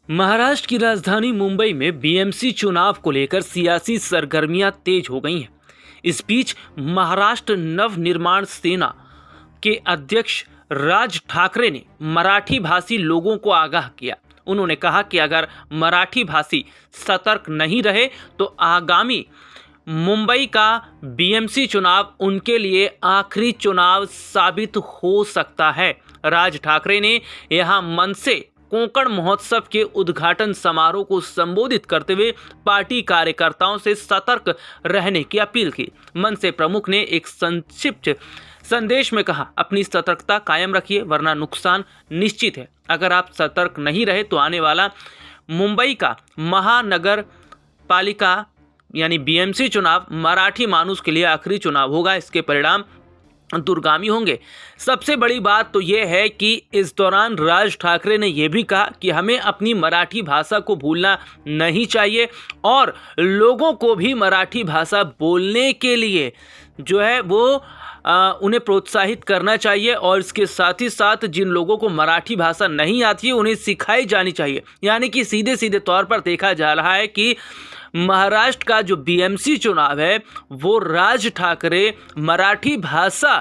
महाराष्ट्र की राजधानी मुंबई में बीएमसी चुनाव को लेकर सियासी सरगर्मियां तेज हो गई हैं। इस बीच महाराष्ट्र नवनिर्माण सेना के अध्यक्ष राज ठाकरे ने मराठी भाषी लोगों को आगाह किया। उन्होंने कहा कि अगर मराठी भाषी सतर्क नहीं रहे तो आगामी मुंबई का बीएमसी चुनाव उनके लिए आखिरी चुनाव साबित हो सकता है। राज ठाकरे ने यहां मनसे कोंकण महोत्सव के उद्घाटन समारोह को संबोधित करते हुए पार्टी कार्यकर्ताओं से सतर्क रहने की अपील की। मनसे प्रमुख ने एक संक्षिप्त संदेश में कहा, अपनी सतर्कता कायम रखिए वरना नुकसान निश्चित है। अगर आप सतर्क नहीं रहे तो आने वाला मुंबई का महानगर पालिका यानी बीएमसी चुनाव मराठी मानुस के लिए आखिरी चुनाव होगा। इसके परिणाम दूरगामी होंगे। सबसे बड़ी बात तो यह है कि इस दौरान राज ठाकरे ने यह भी कहा कि हमें अपनी मराठी भाषा को भूलना नहीं चाहिए और लोगों को भी मराठी भाषा बोलने के लिए जो है वो उन्हें प्रोत्साहित करना चाहिए और इसके साथ ही साथ जिन लोगों को मराठी भाषा नहीं आती है उन्हें सिखाई जानी चाहिए। यानी कि सीधे सीधे तौर पर देखा जा रहा है कि महाराष्ट्र का जो बीएमसी चुनाव है वो राज ठाकरे मराठी भाषा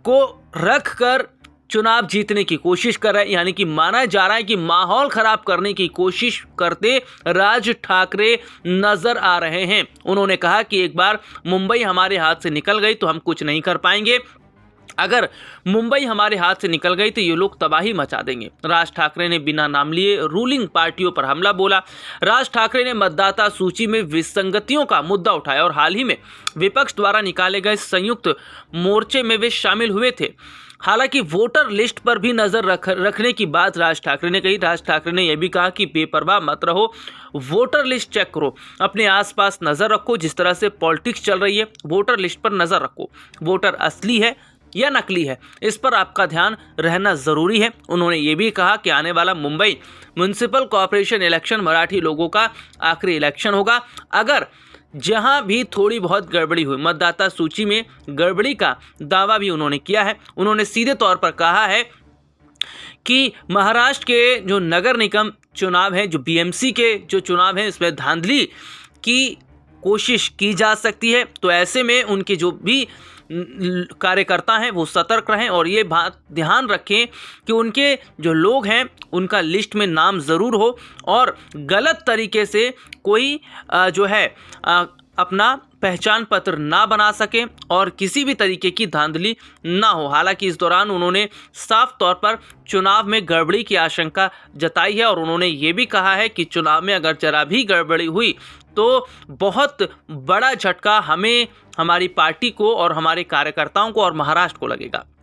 को रखकर चुनाव जीतने की कोशिश कर रहे हैं। यानी कि माना जा रहा है कि माहौल खराब करने की कोशिश करते राज ठाकरे नजर आ रहे हैं। उन्होंने कहा कि एक बार मुंबई हमारे हाथ से निकल गई तो हम कुछ नहीं कर पाएंगे। अगर मुंबई हमारे हाथ से निकल गई तो ये लोग तबाही मचा देंगे। राज ठाकरे ने बिना नाम लिए रूलिंग पार्टियों पर हमला बोला। राज ठाकरे ने मतदाता सूची में विसंगतियों का मुद्दा उठाया और हाल ही में विपक्ष द्वारा निकाले गए संयुक्त मोर्चे में वे शामिल हुए थे। हालांकि वोटर लिस्ट पर भी नजर रखने की बात राज ठाकरे ने कही। राज ठाकरे ने यह भी कहा कि बेपरवाह मत रहो, वोटर लिस्ट चेक करो, अपने आसपास नजर रखो। जिस तरह से पॉलिटिक्स चल रही है वोटर लिस्ट पर नजर रखो। वोटर असली है या नकली है इस पर आपका ध्यान रहना जरूरी है। उन्होंने ये भी कहा कि आने वाला Mumbai municipal corporation election Marathi लोगों का आखिरी इलेक्शन होगा। अगर जहां भी थोड़ी बहुत गड़बड़ी हुई, मतदाता सूची में गड़बड़ी का दावा भी उन्होंने किया है। उन्होंने सीधे तौर पर कहा है कि महाराष्ट्र के जो नगर निगम चुनाव हैं, जो बीएमसी के जो चुनाव हैं, इसमें धांधली की कोशिश की जा सकती है। तो ऐसे में उनके जो भी कार्यकर्ता हैं वो सतर्क रहें और ये बात ध्यान रखें कि उनके जो लोग हैं उनका लिस्ट में नाम ज़रूर हो और गलत तरीके से कोई जो है अपना पहचान पत्र ना बना सके और किसी भी तरीके की धांधली ना हो। हालांकि इस दौरान उन्होंने साफ तौर पर चुनाव में गड़बड़ी की आशंका जताई है और उन्होंने ये भी कहा है कि चुनाव में अगर जरा भी गड़बड़ी हुई तो बहुत बड़ा झटका हमें, हमारी पार्टी को और हमारे कार्यकर्ताओं को और महाराष्ट्र को लगेगा।